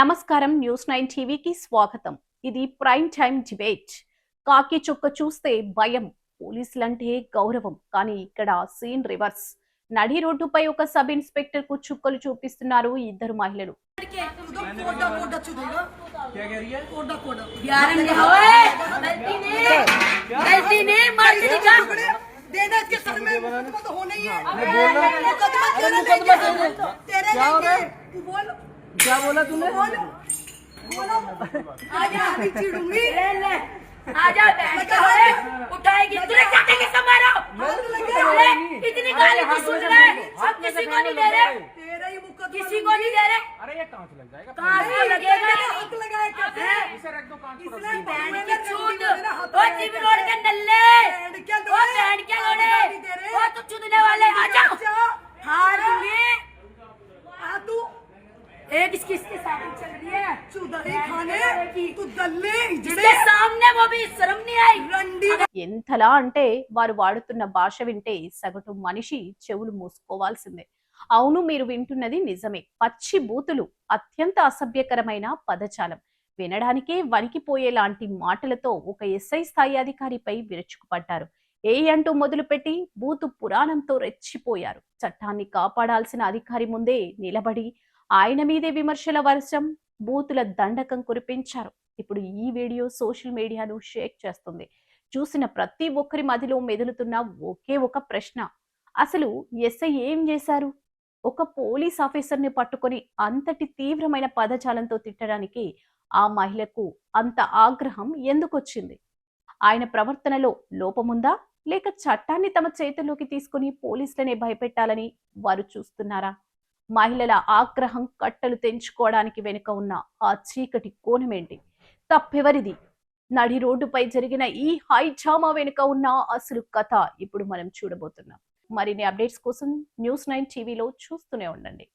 నమస్కారం న్యూస్ 9 టీవీకి స్వాగతం. ఇది ప్రైమ్ టైం డిబేట్. కాకి చుక్క చూస్తే భయం, పోలీసులంటే గౌరవం. కానీ ఇక్కడ సీన్ రివర్స్. నడి రోడ్డుపై ఒక సబ్ ఇన్స్పెక్టర్ కు చుక్కలు చూపిస్తున్నారు ఇద్దరు మహిళలు. क्या बोला तूने? आजा चिड़ूंगी आजा बैठ के उठाएगी तुझे काटेगी समारो इतनी गाली क्यों सुन रहे हम किसी को नहीं दे रहे किसी को नहीं दे रहे। अरे ये कहाँ से लग जाएगा? कहाँ से लगेगा? इसे रख दो कांच पर। बहन की चूत वो जीव रोड के नल्ले वो बहन के लोड़े वो तो चुदने वाले आजा हार दूंगी तू एक इसकी इसके साथ चल रही है चुदरी खाने तू दल्ले जिसके सामने वो भी शर्म नहीं आई रंडी ఎంతలా అంటే వారు వాడుతున్న భాష వింటే సగటు మనిషి చెవులు మూసుకోవాల్సిందే. అవును, మీరు వింటున్నది నిజమే. పచ్చి బూతులు, అత్యంత అసభ్యకరమైన పదజాలం, వినడానికే వణికిపోయేలాంటి మాటలతో ఒక ఎస్ఐ స్థాయి అధికారిపై విరుచుకుపడ్డారు. ఏ అంటూ మొదలుపెట్టి బూతు పురాణంతో రెచ్చిపోయారు. చట్టాన్ని కాపాడాల్సిన అధికారి ముందే నిలబడి ఆయన మీదే విమర్శల వర్షం, బూతుల దండకం కురిపించారు. ఇప్పుడు ఈ వీడియో సోషల్ మీడియాను షేక్ చేస్తుంది. చూసిన ప్రతి ఒక్కరి మదిలో మెదులుతున్న ఒకే ఒక ప్రశ్న, అసలు ఎస్ఐ ఏం చేశారు? ఒక పోలీస్ ఆఫీసర్ని పట్టుకొని అంతటి తీవ్రమైన పదజాలంతో తిట్టడానికి ఆ మహిళకు అంత ఆగ్రహం ఎందుకొచ్చింది? ఆయన ప్రవర్తనలో లోపముందా, లేక చట్టాన్ని తమ చేతుల్లోకి తీసుకుని పోలీసులనే భయపెట్టాలని వారు చూస్తున్నారా? మహిళల ఆగ్రహం కట్టలు తెంచుకోవడానికి వెనుక ఉన్న ఆ చీకటి కోణమేంటి? తప్పెవరిది? నడి రోడ్డుపై జరిగిన ఈ హై డ్రామా వెనుక ఉన్న అసలు కథ ఇప్పుడు మనం చూడబోతున్నాం. మరిన్ని అప్డేట్స్ కోసం న్యూస్ 9 టీవీలో చూస్తూనే ఉండండి.